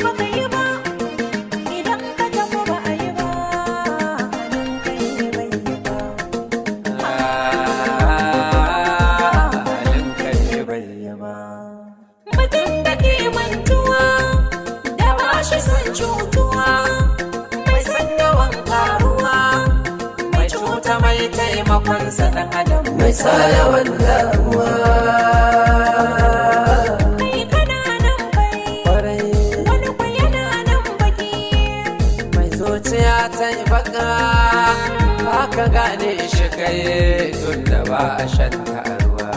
baka yi ba, idan ka tafi ba a yi ba, halin kai bai yi ba. Halin kai bai yi ba. Mutum da ke mantuwa da ba shi son cutuwa, mai san yawan karuwa, mai cuta mai taimakonsa ɗan adam, Mai sa yawan damuwa. kai kana nan bai, Kwarai wani kwa yana nan baki. mai zuciya ta yi baka, ba ka gane shi kai tun da ba a shan ruwa.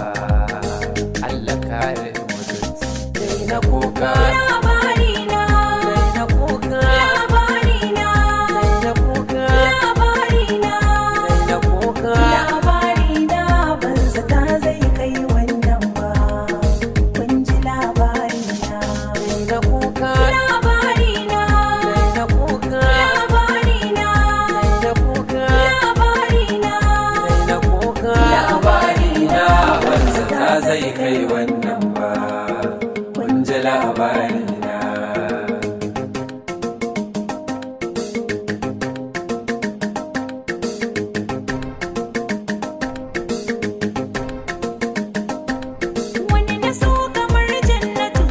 Allah kare mutunci. Dai na kuka, Labarina, dai na kuka, labarina, dai na kuka, labarina, dai na kuka. labarina, ban zata zai kai wannan ba. Kun ji labarina, Dai na kuka, labarina, dai na kuka, labarina, dai na kuka, labarina, dai na kuka. Labarina wanzu ta zai kai wannan ba. Kun ji labarina. wani na so kamar jannatu,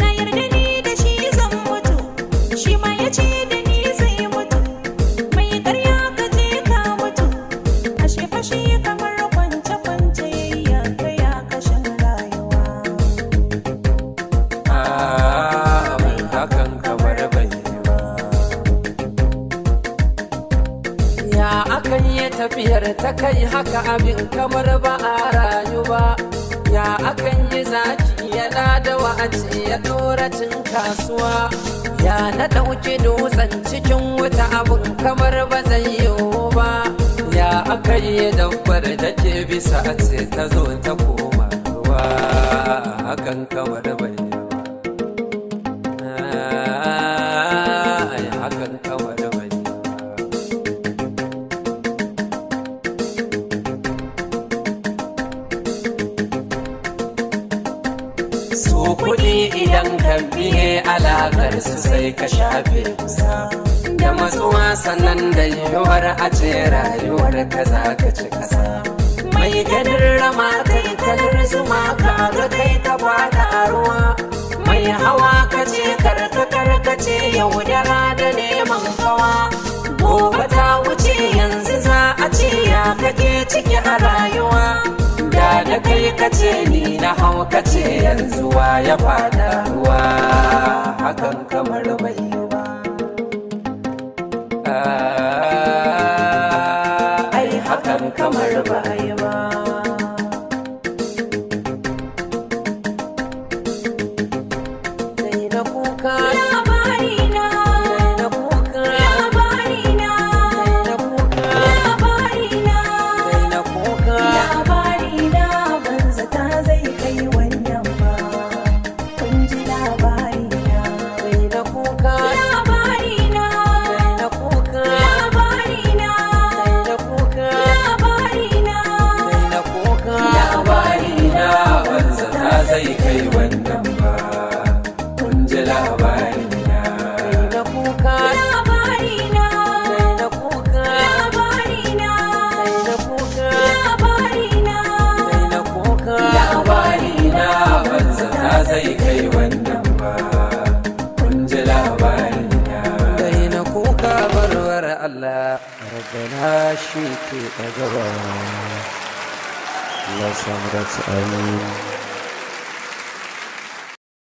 na yarda ni da shi zan mutu, shi ma ya ce da ni zai mutu, mai karya ka je ka mutu, ashe fashe kamar kwance-kwance ya kaya kashin rayuwa. Abin hakan kamar bai yi ba. Ya akan yi tafiyar ta kai haka abin kamar ba a rayu ba. Ya akan yi zaki yana da wa'aci ya dora cin kasuwa. Ya na ɗauki dutsen cikin wuta abin kamar ba zai yiwu ba. Ya akan yi dabbar da ke bisa a ce ta zo ta koma ruwa. Hakan kamar bai yi ba. Ai hakan kamar bai yi ba. Su kuɗi idan ka biye alaƙar su sai ka shafe kusa. Da matsuwa sannan da yiwuwar a ce rayuwar ka za ka ci kasa. Mai ganin rama kai kalar zuma ka ga kai ka fada a ruwa. Mai hawa ka ce karkace yaudara da neman kawa. Gobe ta wuce yanzu za a ce ya kake ciki a rayuwa. Da kai kace ni na hau kace yanzu wa ya fada ruwa. Hakan kamar bai yi ba. Ai hakan kamar bai yi ba. Dai na kuka, Labarina, dai na kuka, labarina, dai na kuka, labarina, dai na kuka. labarina, ban zata zai kai wannan ba. Kun ji labarina, Dai na kuka, labarina, dai na kuka, labarina, dai na kuka. labarina, Dai na kuka. Labarina banza ta zai kai wannan ba. Kun ji labarina. Dai na kuka, labarina, dai na kuka, labarina, dai na kuka, labarina, dai na kuka. Labarina banza ta zai kai wannan ba. Kun ji labarina. Dai na kuka barwar Allah. Rabbana shi ke ɗagawa. Allah samu da amin.